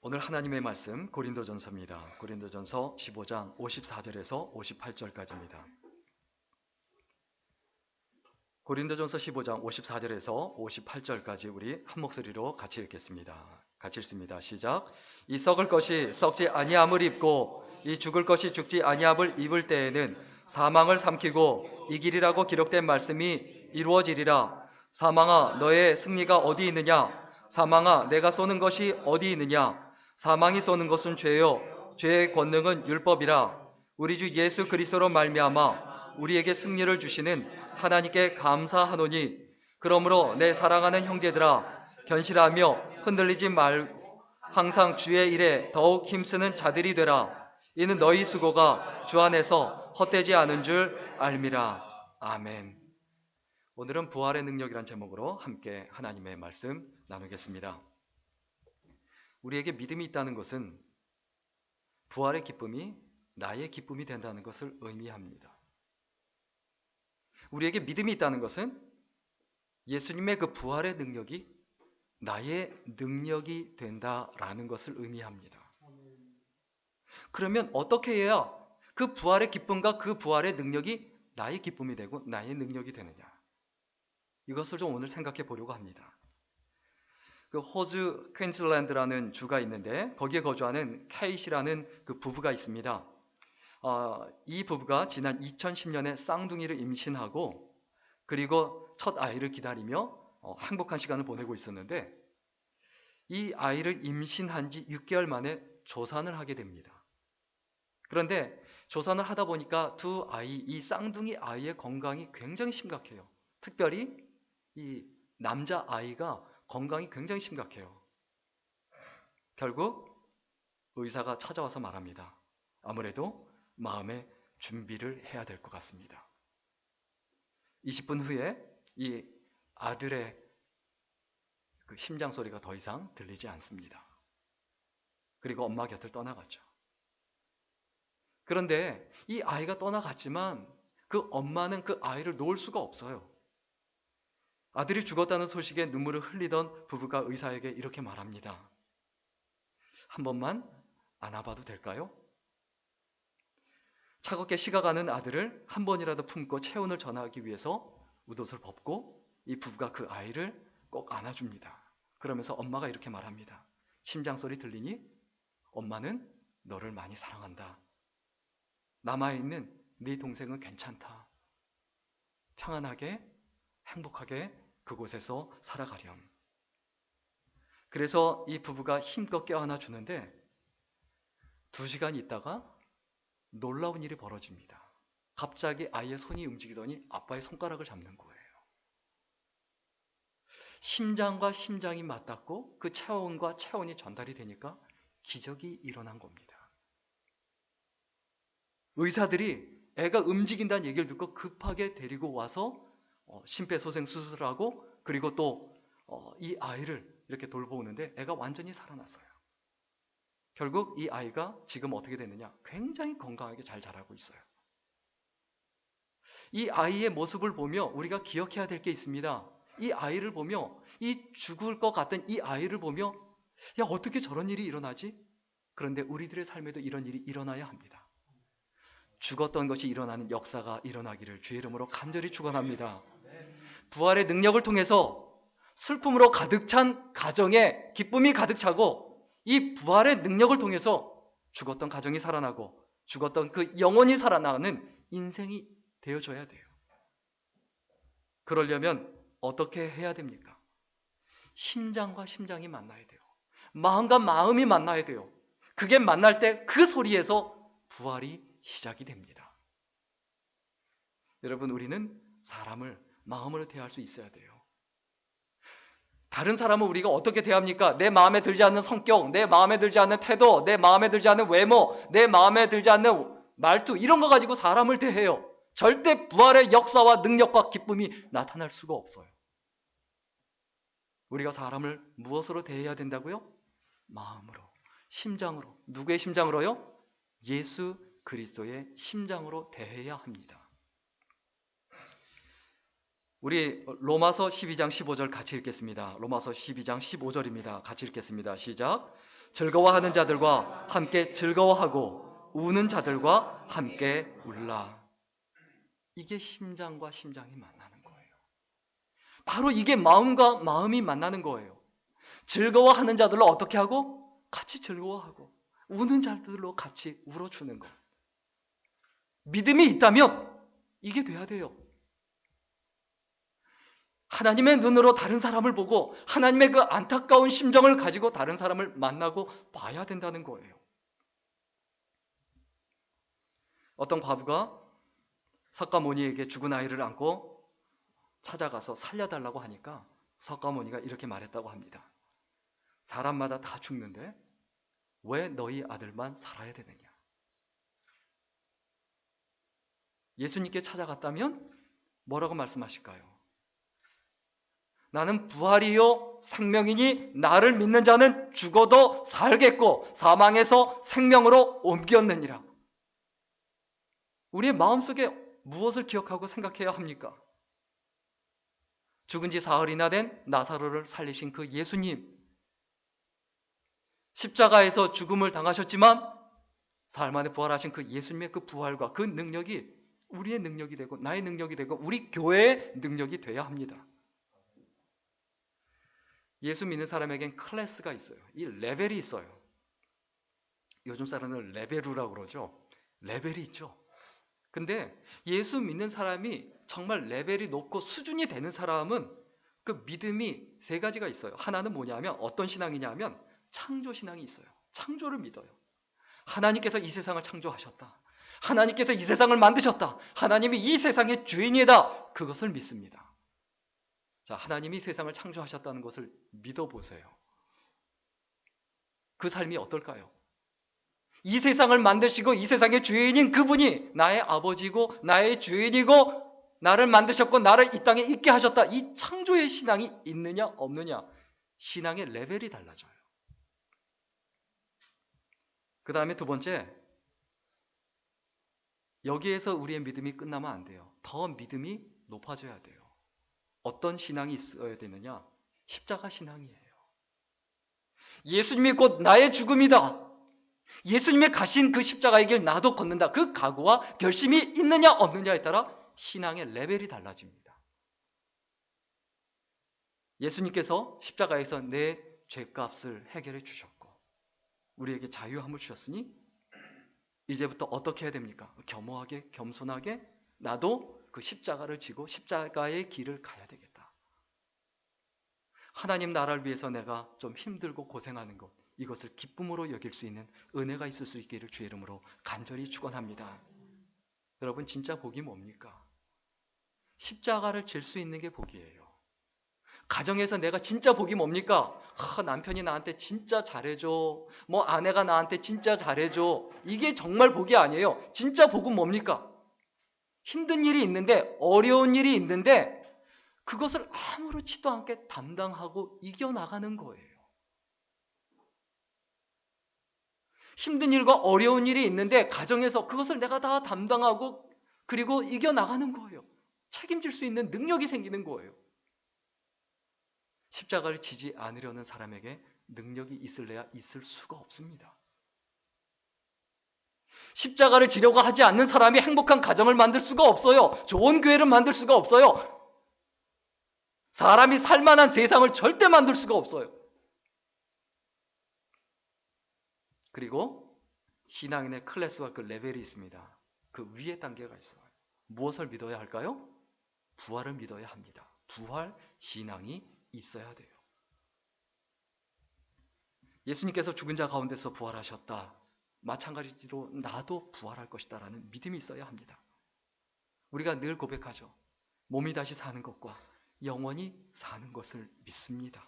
오늘 하나님의 말씀 고린도전서입니다. 고린도전서 15장 54절에서 58절까지입니다. 고린도전서 15장 54절에서 58절까지 우리 한 목소리로 같이 읽겠습니다. 같이 읽습니다. 시작. 이 썩을 것이 썩지 아니함을 입고 이 죽을 것이 죽지 아니함을 입을 때에는 사망을 삼키고 이기리라고 기록된 말씀이 이루어지리라. 사망아 너의 승리가 어디 있느냐? 사망아 내가 쏘는 것이 어디 있느냐? 사망이 쏘는 것은 죄요 죄의 권능은 율법이라. 우리 주 예수 그리스도로 말미암아 우리에게 승리를 주시는 하나님께 감사하노니 그러므로 내 사랑하는 형제들아 견실하며 흔들리지 말고 항상 주의 일에 더욱 힘쓰는 자들이 되라. 이는 너희 수고가 주 안에서 헛되지 않은 줄 알미라. 아멘. 오늘은 부활의 능력이란 제목으로 함께 하나님의 말씀 나누겠습니다. 우리에게 믿음이 있다는 것은 부활의 기쁨이 나의 기쁨이 된다는 것을 의미합니다. 우리에게 믿음이 있다는 것은 예수님의 그 부활의 능력이 나의 능력이 된다라는 것을 의미합니다. 그러면 어떻게 해야 그 부활의 기쁨과 그 부활의 능력이 나의 기쁨이 되고 나의 능력이 되느냐? 이것을 좀 오늘 생각해 보려고 합니다. 그 호주 퀸즐랜드라는 주가 있는데 거기에 거주하는 케이시라는 그 부부가 있습니다. 이 부부가 지난 2010년에 쌍둥이를 임신하고 그리고 첫 아이를 기다리며 행복한 시간을 보내고 있었는데 이 아이를 임신한 지 6개월 만에 조산을 하게 됩니다. 그런데 조산을 하다 보니까 두 아이, 이 쌍둥이 아이의 건강이 굉장히 심각해요. 특별히 이 남자 아이가 건강이 굉장히 심각해요. 결국 의사가 찾아와서 말합니다. 아무래도 마음의 준비를 해야 될 것 같습니다. 20분 후에 이 아들의 그 심장 소리가 더 이상 들리지 않습니다. 그리고 엄마 곁을 떠나갔죠. 그런데 이 아이가 떠나갔지만 그 엄마는 그 아이를 놓을 수가 없어요. 아들이 죽었다는 소식에 눈물을 흘리던 부부가 의사에게 이렇게 말합니다. 한 번만 안아봐도 될까요? 차갑게 식어가는 아들을 한 번이라도 품고 체온을 전하기 위해서 웃옷을 벗고 이 부부가 그 아이를 꼭 안아줍니다. 그러면서 엄마가 이렇게 말합니다. 심장 소리 들리니? 엄마는 너를 많이 사랑한다. 남아있는 네 동생은 괜찮다. 평안하게 행복하게 그곳에서 살아가렴. 그래서 이 부부가 힘껏 껴안아 주는데 2시간 있다가 놀라운 일이 벌어집니다. 갑자기 아이의 손이 움직이더니 아빠의 손가락을 잡는 거예요. 심장과 심장이 맞닿고 그 체온과 체온이 전달이 되니까 기적이 일어난 겁니다. 의사들이 애가 움직인다는 얘기를 듣고 급하게 데리고 와서 심폐소생 수술하고 그리고 또 이 아이를 이렇게 돌보는데 애가 완전히 살아났어요. 결국 이 아이가 지금 어떻게 됐느냐? 굉장히 건강하게 잘 자라고 있어요. 이 아이의 모습을 보며 우리가 기억해야 될 게 있습니다. 이 아이를 보며 이 죽을 것 같은 이 아이를 보며 야 어떻게 저런 일이 일어나지? 그런데 우리들의 삶에도 이런 일이 일어나야 합니다. 죽었던 것이 일어나는 역사가 일어나기를 주의 이름으로 간절히 축원합니다. 부활의 능력을 통해서 슬픔으로 가득 찬 가정에 기쁨이 가득 차고 이 부활의 능력을 통해서 죽었던 가정이 살아나고 죽었던 그 영혼이 살아나는 인생이 되어줘야 돼요. 그러려면 어떻게 해야 됩니까? 심장과 심장이 만나야 돼요. 마음과 마음이 만나야 돼요. 그게 만날 때 그 소리에서 부활이 시작이 됩니다. 여러분 우리는 사람을 마음으로 대할 수 있어야 돼요. 다른 사람을 우리가 어떻게 대합니까? 내 마음에 들지 않는 성격, 내 마음에 들지 않는 태도, 내 마음에 들지 않는 외모, 내 마음에 들지 않는 말투 이런 거 가지고 사람을 대해요. 절대 부활의 역사와 능력과 기쁨이 나타날 수가 없어요. 우리가 사람을 무엇으로 대해야 된다고요? 마음으로, 심장으로. 누구의 심장으로요? 예수 그리스도의 심장으로 대해야 합니다. 우리 로마서 12장 15절 같이 읽겠습니다. 로마서 12장 15절입니다. 같이 읽겠습니다. 시작. 즐거워하는 자들과 함께 즐거워하고 우는 자들과 함께 울라. 이게 심장과 심장이 만나는 거예요. 바로 이게 마음과 마음이 만나는 거예요. 즐거워하는 자들로 어떻게 하고? 같이 즐거워하고 우는 자들로 같이 울어주는 것. 믿음이 있다면 이게 돼야 돼요. 하나님의 눈으로 다른 사람을 보고 하나님의 그 안타까운 심정을 가지고 다른 사람을 만나고 봐야 된다는 거예요. 어떤 과부가 석가모니에게 죽은 아이를 안고 찾아가서 살려달라고 하니까 석가모니가 이렇게 말했다고 합니다. 사람마다 다 죽는데 왜 너희 아들만 살아야 되느냐? 예수님께 찾아갔다면 뭐라고 말씀하실까요? 나는 부활이요 생명이니 나를 믿는 자는 죽어도 살겠고 사망에서 생명으로 옮겼느니라. 우리의 마음속에 무엇을 기억하고 생각해야 합니까? 죽은 지 사흘이나 된 나사로를 살리신 그 예수님, 십자가에서 죽음을 당하셨지만 사흘 만에 부활하신 그 예수님의 그 부활과 그 능력이 우리의 능력이 되고 나의 능력이 되고 우리 교회의 능력이 되어야 합니다. 예수 믿는 사람에겐 클래스가 있어요. 이 레벨이 있어요. 요즘 사람은 레벨루라고 그러죠. 레벨이 있죠. 근데 예수 믿는 사람이 정말 레벨이 높고 수준이 되는 사람은 그 믿음이 세 가지가 있어요. 하나는 뭐냐면 어떤 신앙이냐면 창조 신앙이 있어요. 창조를 믿어요. 하나님께서 이 세상을 창조하셨다. 하나님께서 이 세상을 만드셨다. 하나님이 이 세상의 주인이다. 그것을 믿습니다. 자, 하나님이 세상을 창조하셨다는 것을 믿어보세요. 그 삶이 어떨까요? 이 세상을 만드시고 이 세상의 주인인 그분이 나의 아버지고 나의 주인이고 나를 만드셨고 나를 이 땅에 있게 하셨다. 이 창조의 신앙이 있느냐 없느냐, 신앙의 레벨이 달라져요. 그 다음에 두 번째, 여기에서 우리의 믿음이 끝나면 안 돼요. 더 믿음이 높아져야 돼요. 어떤 신앙이 있어야 되느냐? 십자가 신앙이에요. 예수님이 곧 나의 죽음이다. 예수님이 가신 그 십자가의 길 나도 걷는다. 그 각오와 결심이 있느냐 없느냐에 따라 신앙의 레벨이 달라집니다. 예수님께서 십자가에서 내 죄값을 해결해 주셨고 우리에게 자유함을 주셨으니 이제부터 어떻게 해야 됩니까? 겸허하게 겸손하게 나도 그 십자가를 지고 십자가의 길을 가야 되겠다. 하나님 나라를 위해서 내가 좀 힘들고 고생하는 것, 이것을 기쁨으로 여길 수 있는 은혜가 있을 수 있기를 주의 이름으로 간절히 축원합니다. 여러분, 진짜 복이 뭡니까? 십자가를 질 수 있는 게 복이에요. 가정에서 내가 진짜 복이 뭡니까? 남편이 나한테 진짜 잘해줘. 뭐 아내가 나한테 진짜 잘해줘. 이게 정말 복이 아니에요. 진짜 복은 뭡니까? 힘든 일이 있는데, 어려운 일이 있는데 그것을 아무렇지도 않게 담당하고 이겨나가는 거예요. 힘든 일과 어려운 일이 있는데 가정에서 그것을 내가 다 담당하고 그리고 이겨나가는 거예요. 책임질 수 있는 능력이 생기는 거예요. 십자가를 지지 않으려는 사람에게 능력이 있을래야 있을 수가 없습니다. 십자가를 지려고 하지 않는 사람이 행복한 가정을 만들 수가 없어요. 좋은 교회를 만들 수가 없어요. 사람이 살만한 세상을 절대 만들 수가 없어요. 그리고 신앙인의 클래스와 그 레벨이 있습니다. 그 위에 단계가 있어요. 무엇을 믿어야 할까요? 부활을 믿어야 합니다. 부활 신앙이 있어야 돼요. 예수님께서 죽은 자 가운데서 부활하셨다. 마찬가지로 나도 부활할 것이다 라는 믿음이 있어야 합니다. 우리가 늘 고백하죠. 몸이 다시 사는 것과 영원히 사는 것을 믿습니다.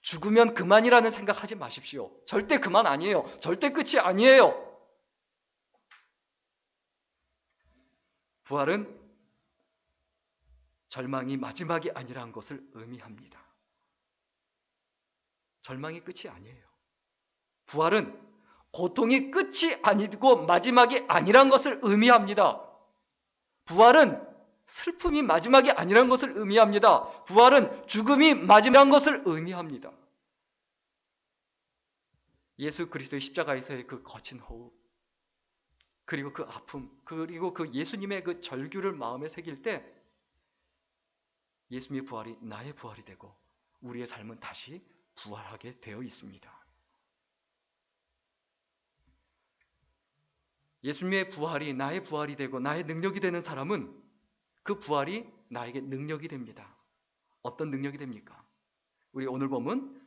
죽으면 그만이라는 생각하지 마십시오. 절대 그만 아니에요. 절대 끝이 아니에요. 부활은 절망이 마지막이 아니라는 것을 의미합니다. 절망이 끝이 아니에요. 부활은 고통이 끝이 아니고 마지막이 아니라는 것을 의미합니다. 부활은 슬픔이 마지막이 아니라는 것을 의미합니다. 부활은 죽음이 마지막인 것을 의미합니다. 예수 그리스도의 십자가에서의 그 거친 호흡, 그리고 그 아픔, 그리고 그 예수님의 그 절규를 마음에 새길 때 예수님의 부활이 나의 부활이 되고 우리의 삶은 다시 부활하게 되어 있습니다. 예수님의 부활이 나의 부활이 되고 나의 능력이 되는 사람은 그 부활이 나에게 능력이 됩니다. 어떤 능력이 됩니까? 우리 오늘 본문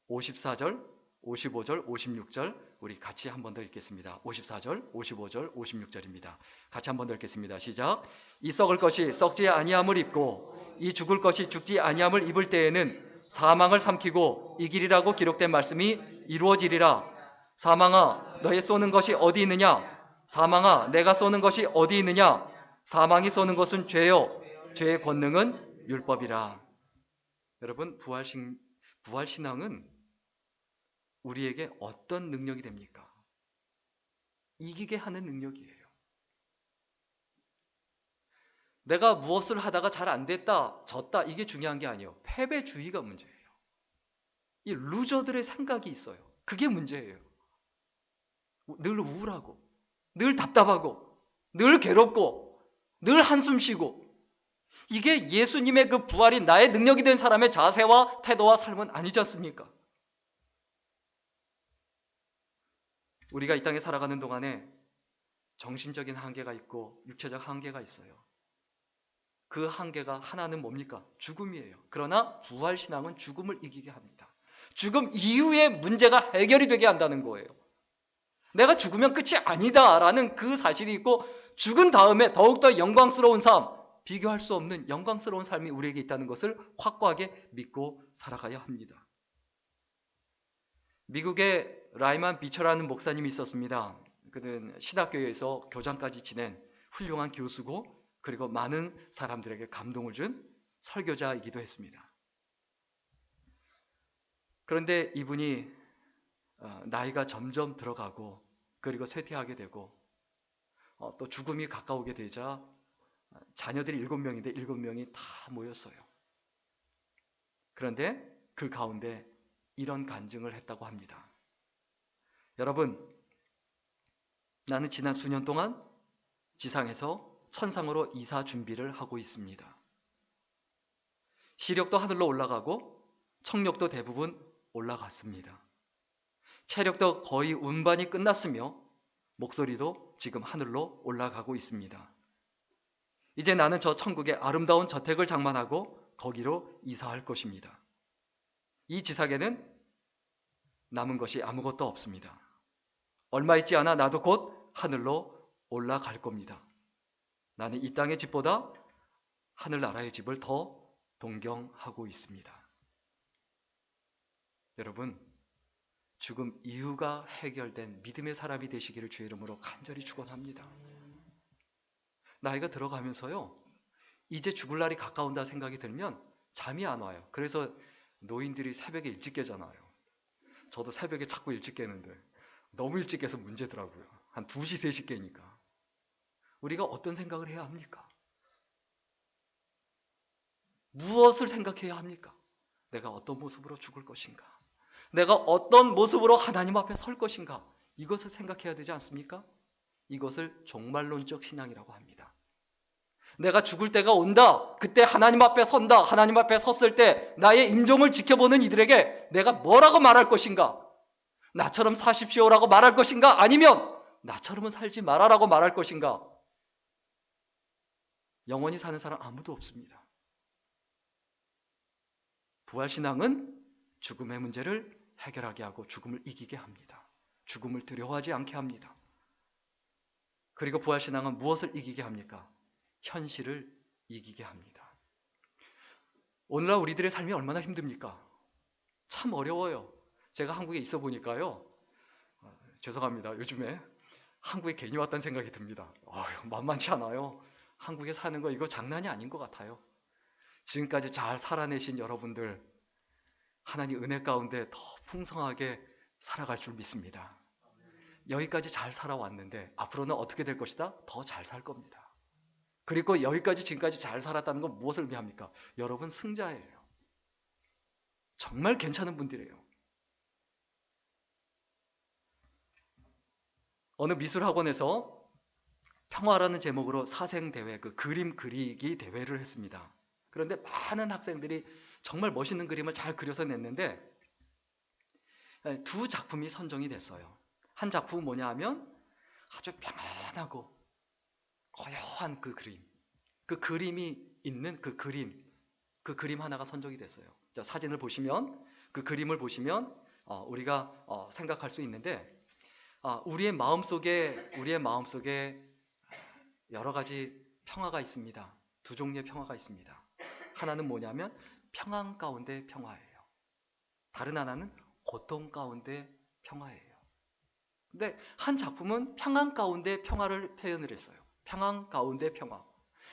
54절, 55절, 56절 우리 같이 한 번 더 읽겠습니다. 54절, 55절, 56절입니다. 같이 한 번 더 읽겠습니다. 시작. 이 썩을 것이 썩지 아니함을 입고 이 죽을 것이 죽지 아니함을 입을 때에는 사망을 삼키고 이기리라고 기록된 말씀이 이루어지리라. 사망아 너의 쏘는 것이 어디 있느냐? 사망아 내가 쏘는 것이 어디 있느냐? 사망이 쏘는 것은 죄요 죄의 권능은 율법이라. 여러분 부활신앙은 우리에게 어떤 능력이 됩니까? 이기게 하는 능력이에요. 내가 무엇을 하다가 잘 안 됐다, 졌다 이게 중요한 게 아니에요. 패배주의가 문제예요. 이 루저들의 생각이 있어요. 그게 문제예요. 늘 우울하고 늘 답답하고 늘 괴롭고 늘 한숨 쉬고 이게 예수님의 그 부활이 나의 능력이 된 사람의 자세와 태도와 삶은 아니지 않습니까? 우리가 이 땅에 살아가는 동안에 정신적인 한계가 있고 육체적 한계가 있어요. 그 한계가 하나는 뭡니까? 죽음이에요. 그러나 부활신앙은 죽음을 이기게 합니다. 죽음 이후에 문제가 해결이 되게 한다는 거예요. 내가 죽으면 끝이 아니다라는 그 사실이 있고 죽은 다음에 더욱더 영광스러운 삶, 비교할 수 없는 영광스러운 삶이 우리에게 있다는 것을 확고하게 믿고 살아가야 합니다. 미국의 라이만 비처라는 목사님이 있었습니다. 그는 신학교에서 교장까지 지낸 훌륭한 교수고 그리고 많은 사람들에게 감동을 준 설교자이기도 했습니다. 그런데 이분이 나이가 점점 들어가고 그리고 쇠퇴하게 되고 또 죽음이 가까우게 되자 자녀들이 7명인데 7명이 다 모였어요. 그런데 그 가운데 이런 간증을 했다고 합니다. 여러분, 나는 지난 수년 동안 지상에서 천상으로 이사 준비를 하고 있습니다. 시력도 하늘로 올라가고 청력도 대부분 올라갔습니다. 체력도 거의 운반이 끝났으며 목소리도 지금 하늘로 올라가고 있습니다. 이제 나는 저 천국의 아름다운 저택을 장만하고 거기로 이사할 것입니다. 이 지상에는 남은 것이 아무것도 없습니다. 얼마 있지 않아 나도 곧 하늘로 올라갈 겁니다. 나는 이 땅의 집보다 하늘나라의 집을 더 동경하고 있습니다. 여러분, 죽음 이후가 해결된 믿음의 사람이 되시기를 주의 이름으로 간절히 축원합니다. 나이가 들어가면서요, 이제 죽을 날이 가까운다 생각이 들면 잠이 안 와요. 그래서 노인들이 새벽에 일찍 깨잖아요. 저도 새벽에 자꾸 일찍 깨는데 너무 일찍 깨서 문제더라고요. 한 2시, 3시 깨니까. 우리가 어떤 생각을 해야 합니까? 무엇을 생각해야 합니까? 내가 어떤 모습으로 죽을 것인가? 내가 어떤 모습으로 하나님 앞에 설 것인가? 이것을 생각해야 되지 않습니까? 이것을 종말론적 신앙이라고 합니다. 내가 죽을 때가 온다. 그때 하나님 앞에 선다. 하나님 앞에 섰을 때 나의 임종을 지켜보는 이들에게 내가 뭐라고 말할 것인가? 나처럼 사십시오라고 말할 것인가? 아니면 나처럼은 살지 마라라고 말할 것인가? 영원히 사는 사람 아무도 없습니다. 부활신앙은 죽음의 문제를 해결하게 하고 죽음을 이기게 합니다. 죽음을 두려워하지 않게 합니다. 그리고 부활신앙은 무엇을 이기게 합니까? 현실을 이기게 합니다. 오늘날 우리들의 삶이 얼마나 힘듭니까? 참 어려워요. 제가 한국에 있어 보니까요. 죄송합니다. 요즘에 한국에 괜히 왔다는 생각이 듭니다. 만만치 않아요. 한국에 사는 거 이거 장난이 아닌 것 같아요. 지금까지 잘 살아내신 여러분들 하나님 은혜 가운데 더 풍성하게 살아갈 줄 믿습니다. 여기까지 잘 살아왔는데 앞으로는 어떻게 될 것이다? 더 잘 살 겁니다. 그리고 여기까지 지금까지 잘 살았다는 건 무엇을 의미합니까? 여러분 승자예요. 정말 괜찮은 분들이에요. 어느 미술학원에서 평화라는 제목으로 사생대회, 그 그림 그리기 대회를 했습니다. 그런데 많은 학생들이 정말 멋있는 그림을 잘 그려서 냈는데 두 작품이 선정이 됐어요. 한 작품은 뭐냐 하면 아주 평안하고 고요한 그 그림, 그 그림이 있는 그 그림 하나가 선정이 됐어요. 자, 사진을 보시면, 그 그림을 보시면 우리가 생각할 수 있는데, 우리의 마음속에 여러 가지 평화가 있습니다. 두 종류의 평화가 있습니다. 하나는 뭐냐면 평안 가운데 평화예요. 다른 하나는 고통 가운데 평화예요. 근데 한 작품은 평안 가운데 평화를 표현을 했어요. 평안 가운데 평화.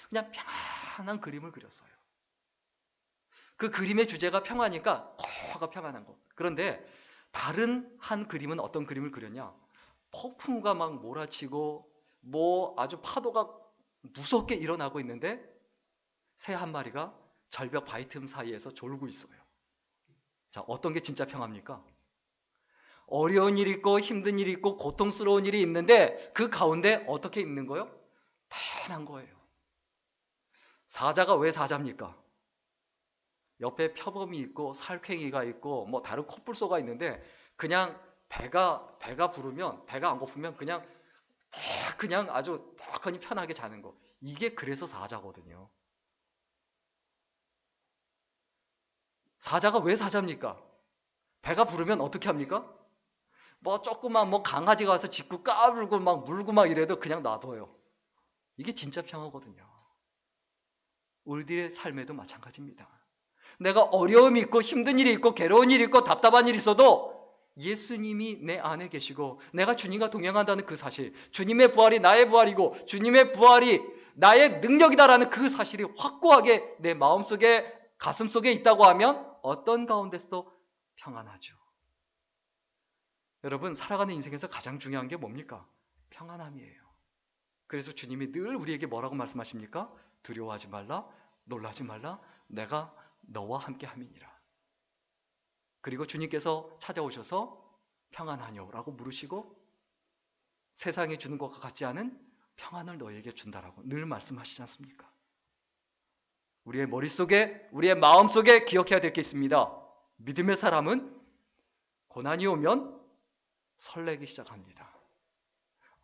그냥 평안한 그림을 그렸어요. 그 그림의 주제가 평화니까 고요하고 평안한 것. 그런데 다른 한 그림은 어떤 그림을 그렸냐? 폭풍우가 막 몰아치고 뭐 아주 파도가 무섭게 일어나고 있는데 새 한 마리가 절벽 바위 틈 사이에서 졸고 있어요. 자, 어떤 게 진짜 평화입니까? 어려운 일이 있고 힘든 일이 있고 고통스러운 일이 있는데 그 가운데 어떻게 있는 거예요? 편한 거예요. 사자가 왜 사자입니까? 옆에 표범이 있고 살쾡이가 있고 뭐 다른 코뿔소가 있는데 그냥 배가 부르면, 배가 안 고프면 그냥 아주 떡하니 편하게 자는 거. 이게 그래서 사자거든요. 사자가 왜 사자입니까? 배가 부르면 어떻게 합니까? 뭐 조그만 뭐 강아지가 와서 짖고 까불고 막 물고 막 이래도 그냥 놔둬요. 이게 진짜 평화거든요. 우리들의 삶에도 마찬가지입니다. 내가 어려움이 있고 힘든 일이 있고 괴로운 일이 있고 답답한 일이 있어도 예수님이 내 안에 계시고 내가 주님과 동행한다는 그 사실, 주님의 부활이 나의 부활이고 주님의 부활이 나의 능력이다라는 그 사실이 확고하게 내 마음속에, 가슴속에 있다고 하면 어떤 가운데서도 평안하죠. 여러분, 살아가는 인생에서 가장 중요한 게 뭡니까? 평안함이에요. 그래서 주님이 늘 우리에게 뭐라고 말씀하십니까? 두려워하지 말라, 놀라지 말라, 내가 너와 함께 함이니라. 그리고 주님께서 찾아오셔서 평안하뇨라고 물으시고 세상이 주는 것과 같지 않은 평안을 너에게 준다라고 늘 말씀하시지 않습니까? 우리의 머릿속에, 우리의 마음속에 기억해야 될 게 있습니다. 믿음의 사람은 고난이 오면 설레기 시작합니다.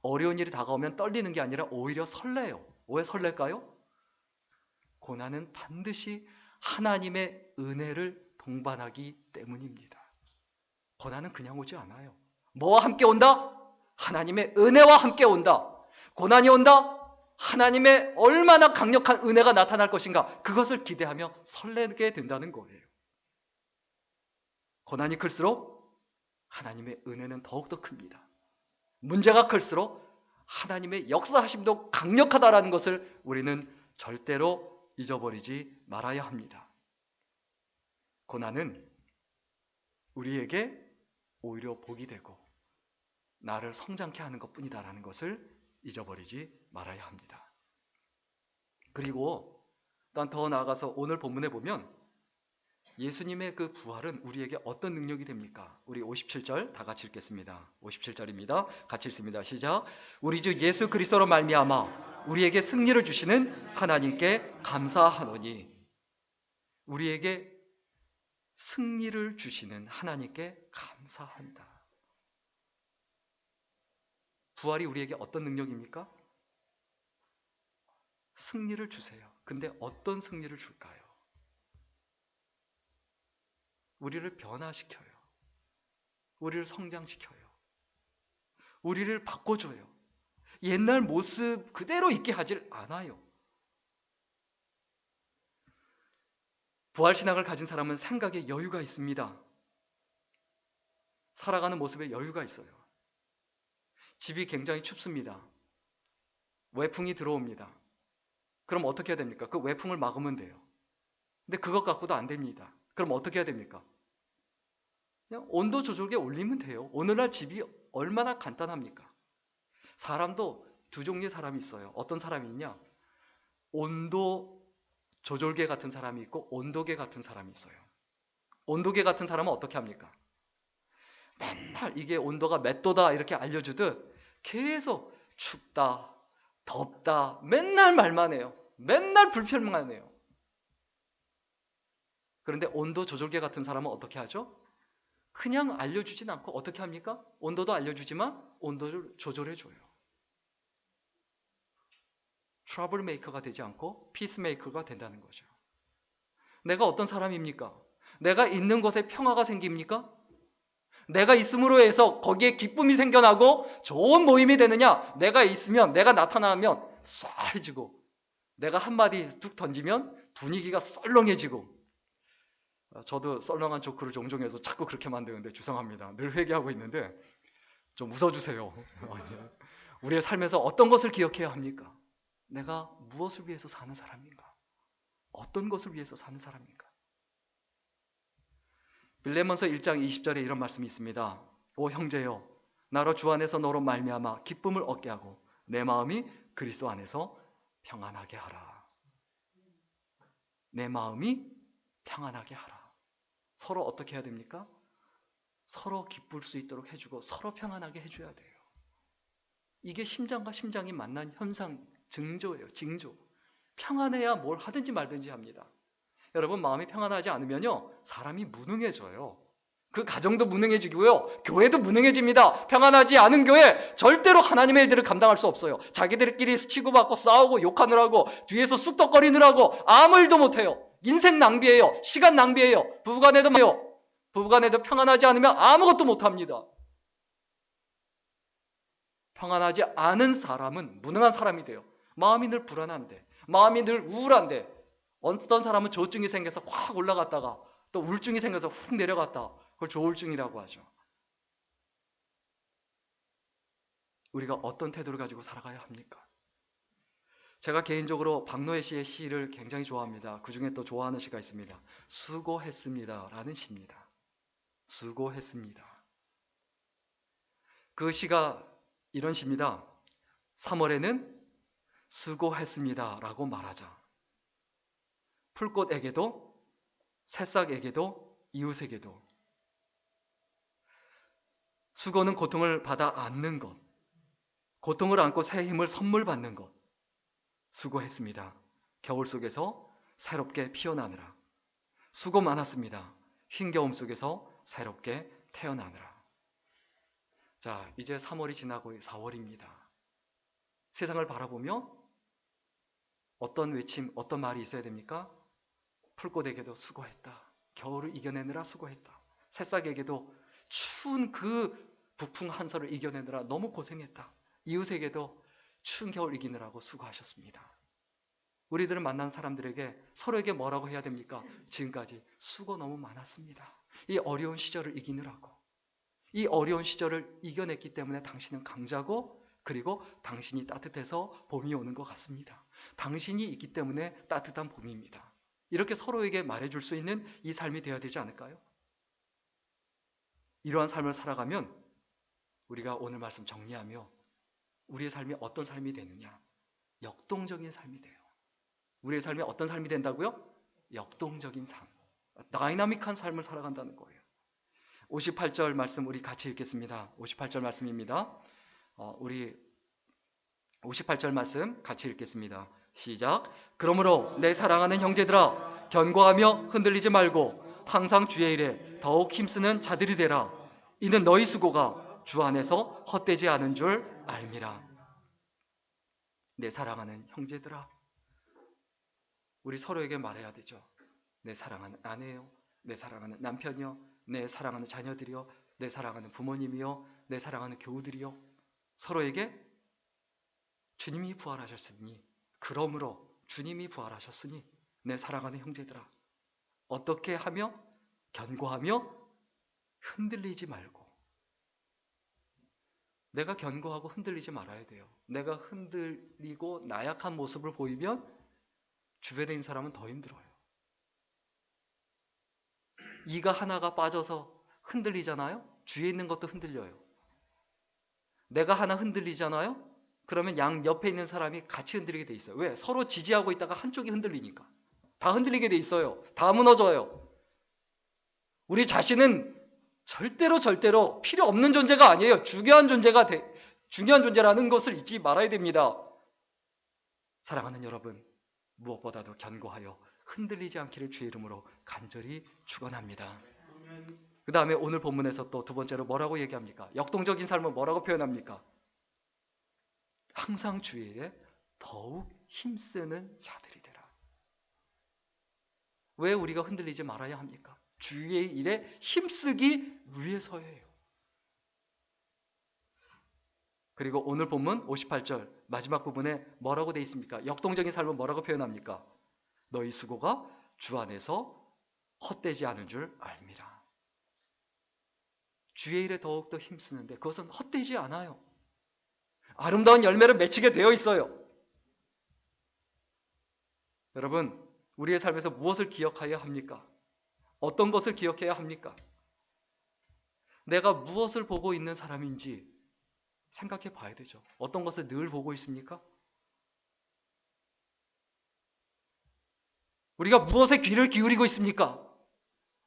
어려운 일이 다가오면 떨리는 게 아니라 오히려 설레요. 왜 설렐까요? 고난은 반드시 하나님의 은혜를 동반하기 때문입니다. 고난은 그냥 오지 않아요. 뭐와 함께 온다? 하나님의 은혜와 함께 온다. 고난이 온다? 하나님의 얼마나 강력한 은혜가 나타날 것인가, 그것을 기대하며 설레게 된다는 거예요. 고난이 클수록 하나님의 은혜는 더욱더 큽니다. 문제가 클수록 하나님의 역사하심도 강력하다라는 것을 우리는 절대로 잊어버리지 말아야 합니다. 고난은 우리에게 오히려 복이 되고 나를 성장케 하는 것뿐이다라는 것을 잊어버리지 말아야 합니다. 그리고 난 더 나아가서 오늘 본문에 보면 예수님의 그 부활은 우리에게 어떤 능력이 됩니까? 우리 57절 다 같이 읽겠습니다. 57절입니다. 같이 읽습니다. 시작. 우리 주 예수 그리스도로 말미암아 우리에게 승리를 주시는 하나님께 감사하노니. 우리에게 승리를 주시는 하나님께 감사한다. 부활이 우리에게 어떤 능력입니까? 승리를 주세요. 근데 어떤 승리를 줄까요? 우리를 변화시켜요. 우리를 성장시켜요. 우리를 바꿔줘요. 옛날 모습 그대로 있게 하질 않아요. 부활신앙을 가진 사람은 생각에 여유가 있습니다. 살아가는 모습에 여유가 있어요. 집이 굉장히 춥습니다. 외풍이 들어옵니다. 그럼 어떻게 해야 됩니까? 그 외풍을 막으면 돼요. 근데 그것 갖고도 안 됩니다. 그럼 어떻게 해야 됩니까? 그냥 온도 조절기 올리면 돼요. 오늘날 집이 얼마나 간단합니까? 사람도 두 종류의 사람이 있어요. 어떤 사람이 있냐? 온도 조절계 같은 사람이 있고 온도계 같은 사람이 있어요. 온도계 같은 사람은 어떻게 합니까? 맨날 이게 온도가 몇 도다 이렇게 알려주듯 계속 춥다, 덥다, 맨날 말만 해요. 맨날 불평만 해요. 그런데 온도 조절계 같은 사람은 어떻게 하죠? 그냥 알려주진 않고 어떻게 합니까? 온도도 알려주지만 온도를 조절해줘요. 트러블 메이커가 되지 않고 피스 메이커가 된다는 거죠. 내가 어떤 사람입니까? 내가 있는 곳에 평화가 생깁니까? 내가 있음으로 해서 거기에 기쁨이 생겨나고 좋은 모임이 되느냐? 내가 있으면, 내가 나타나면 쏴해지고, 내가 한마디 툭 던지면 분위기가 썰렁해지고. 저도 썰렁한 조크를 종종 해서 자꾸 그렇게 만드는데 죄송합니다. 늘 회개하고 있는데 좀 웃어주세요. 우리의 삶에서 어떤 것을 기억해야 합니까? 내가 무엇을 위해서 사는 사람인가? 어떤 것을 위해서 사는 사람인가? 빌레몬서 1장 20절에 이런 말씀이 있습니다. 오 형제여, 나로 주 안에서 너로 말미암아 기쁨을 얻게 하고 내 마음이 그리스도 안에서 평안하게 하라. 내 마음이 평안하게 하라. 서로 어떻게 해야 됩니까? 서로 기쁠 수 있도록 해주고 서로 평안하게 해줘야 돼요. 이게 심장과 심장이 만난 현상, 징조예요. 징조. 평안해야 뭘 하든지 말든지 합니다. 여러분 마음이 평안하지 않으면요 사람이 무능해져요. 그 가정도 무능해지고요 교회도 무능해집니다. 평안하지 않은 교회 절대로 하나님의 일들을 감당할 수 없어요. 자기들끼리 치고받고 싸우고 욕하느라고 뒤에서 쑥덕거리느라고 아무 일도 못해요. 인생 낭비예요. 시간 낭비예요. 부부간에도 평안하지 않으면 아무것도 못합니다. 평안하지 않은 사람은 무능한 사람이 돼요. 마음이 늘 불안한데, 마음이 늘 우울한데, 어떤 사람은 조증이 생겨서 확 올라갔다가 또 우울증이 생겨서 훅 내려갔다. 그걸 조울증이라고 하죠. 우리가 어떤 태도를 가지고 살아가야 합니까? 제가 개인적으로 박노해 씨의 시를 굉장히 좋아합니다. 그 중에 또 좋아하는 시가 있습니다. 수고했습니다 라는 시입니다. 수고했습니다. 그 시가 이런 시입니다. 3월에는 수고했습니다 라고 말하자. 풀꽃에게도 새싹에게도 이웃에게도. 수고는 고통을 받아 안는 것, 고통을 안고 새 힘을 선물 받는 것. 수고했습니다. 겨울 속에서 새롭게 피어나느라. 수고 많았습니다. 흰겨움 속에서 새롭게 태어나느라. 자, 이제 3월이 지나고 4월입니다. 세상을 바라보며 어떤 외침, 어떤 말이 있어야 됩니까? 풀꽃에게도 수고했다. 겨울을 이겨내느라 수고했다. 새싹에게도 추운 그 북풍 한설을 이겨내느라 너무 고생했다. 이웃에게도 추운 겨울 이기느라고 수고하셨습니다. 우리들은 만난 사람들에게 서로에게 뭐라고 해야 됩니까? 지금까지 수고 너무 많았습니다. 이 어려운 시절을 이기느라고. 이 어려운 시절을 이겨냈기 때문에 당신은 강자고, 그리고 당신이 따뜻해서 봄이 오는 것 같습니다. 당신이 있기 때문에 따뜻한 봄입니다. 이렇게 서로에게 말해줄 수 있는 이 삶이 되어야 되지 않을까요? 이러한 삶을 살아가면 우리가 오늘 말씀 정리하며 우리의 삶이 어떤 삶이 되느냐? 역동적인 삶이 돼요. 우리의 삶이 어떤 삶이 된다고요? 역동적인 삶. 다이나믹한 삶을 살아간다는 거예요. 58절 말씀 우리 같이 읽겠습니다. 58절 말씀입니다. 우리 58절 말씀 같이 읽겠습니다. 시작. 그러므로 내 사랑하는 형제들아, 견고하며 흔들리지 말고 항상 주의 일에 더욱 힘쓰는 자들이 되라. 이는 너희 수고가 주 안에서 헛되지 않은 줄 알미라. 내 사랑하는 형제들아, 우리 서로에게 말해야 되죠. 내 사랑하는 아내요, 내 사랑하는 남편이요, 내 사랑하는 자녀들이요, 내 사랑하는 부모님이요, 내 사랑하는 교우들이요. 서로에게 주님이 부활하셨으니, 그러므로 주님이 부활하셨으니 내 사랑하는 형제들아, 어떻게 하며 견고하며 흔들리지 말고. 내가 견고하고 흔들리지 말아야 돼요. 내가 흔들리고 나약한 모습을 보이면 주변에 있는 사람은 더 힘들어요. 이가 하나가 빠져서 흔들리잖아요. 주위에 있는 것도 흔들려요. 내가 하나 흔들리잖아요. 그러면 양 옆에 있는 사람이 같이 흔들리게 돼 있어요. 왜? 서로 지지하고 있다가 한쪽이 흔들리니까. 다 흔들리게 돼 있어요. 다 무너져요. 우리 자신은 절대로 필요 없는 존재가 아니에요. 중요한 존재가 중요한 존재라는 것을 잊지 말아야 됩니다. 사랑하는 여러분, 무엇보다도 견고하여 흔들리지 않기를 주의 이름으로 간절히 축원합니다. 그 다음에 오늘 본문에서 또 두 번째로 뭐라고 얘기합니까? 역동적인 삶을 뭐라고 표현합니까? 항상 주의 일에 더욱 힘쓰는 자들이 되라. 왜 우리가 흔들리지 말아야 합니까? 주의 일에 힘쓰기 위해서예요. 그리고 오늘 본문 58절 마지막 부분에 뭐라고 되어 있습니까? 역동적인 삶은 뭐라고 표현합니까? 너희 수고가 주 안에서 헛되지 않은 줄 알미라. 주의 일에 더욱더 힘쓰는데 그것은 헛되지 않아요. 아름다운 열매를 맺히게 되어 있어요. 여러분, 우리의 삶에서 무엇을 기억해야 합니까? 어떤 것을 기억해야 합니까? 내가 무엇을 보고 있는 사람인지 생각해 봐야 되죠. 어떤 것을 늘 보고 있습니까? 우리가 무엇에 귀를 기울이고 있습니까?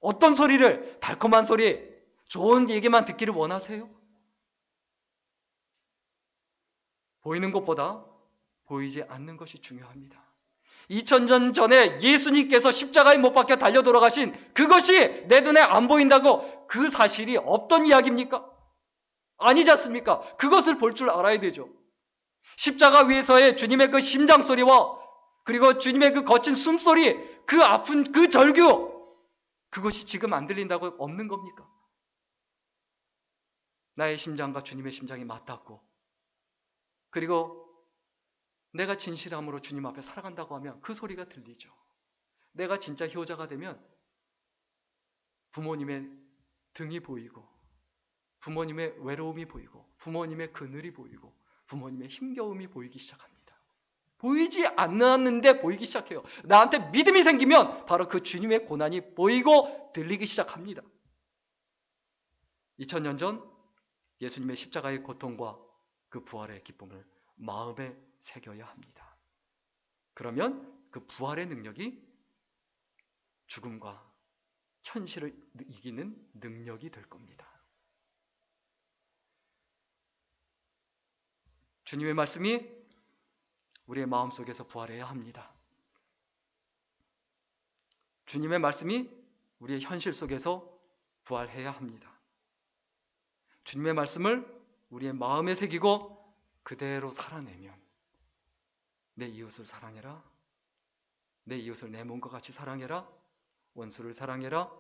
어떤 소리를, 달콤한 소리, 좋은 얘기만 듣기를 원하세요? 보이는 것보다 보이지 않는 것이 중요합니다. 2000년 전에 예수님께서 십자가에 못 박혀 달려 돌아가신 그것이 내 눈에 안 보인다고 그 사실이 없던 이야기입니까? 아니지 않습니까? 그것을 볼 줄 알아야 되죠. 십자가 위에서의 주님의 그 심장 소리와 그리고 주님의 그 거친 숨소리, 그 아픈 그 절규, 그것이 지금 안 들린다고 없는 겁니까? 나의 심장과 주님의 심장이 맞닿고 그리고 내가 진실함으로 주님 앞에 살아간다고 하면 그 소리가 들리죠. 내가 진짜 효자가 되면 부모님의 등이 보이고 부모님의 외로움이 보이고 부모님의 그늘이 보이고 부모님의 힘겨움이 보이기 시작합니다. 보이지 않았는데 보이기 시작해요. 나한테 믿음이 생기면 바로 그 주님의 고난이 보이고 들리기 시작합니다. 2000년 전 예수님의 십자가의 고통과 그 부활의 기쁨을 마음에 새겨야 합니다. 그러면 그 부활의 능력이 죽음과 현실을 이기는 능력이 될 겁니다. 주님의 말씀이 우리의 마음속에서 부활해야 합니다. 주님의 말씀이 우리의 현실 속에서 부활해야 합니다. 주님의 말씀을 우리의 마음에 새기고 그대로 살아내면 내 이웃을 사랑해라. 내 이웃을 내 몸과 같이 사랑해라. 원수를 사랑해라.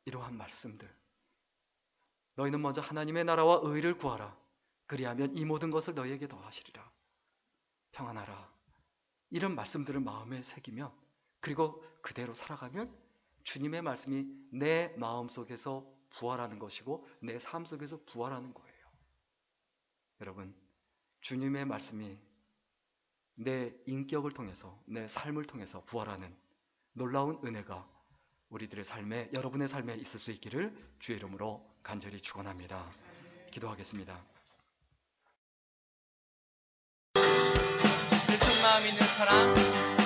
이러한 말씀들. 너희는 먼저 하나님의 나라와 의를 구하라. 그리하면 이 모든 것을 너희에게 더하시리라. 평안하라. 이런 말씀들을 마음에 새기면 그리고 그대로 살아가면 주님의 말씀이 내 마음속에서 부활하는 것이고 내 삶 속에서 부활하는 거예요. 여러분, 주님의 말씀이 내 인격을 통해서 내 삶을 통해서 부활하는 놀라운 은혜가 우리들의 삶에 여러분의 삶에 있을 수 있기를 주의 이름으로 간절히 축원합니다. 기도하겠습니다. 큰 마음 있는 사람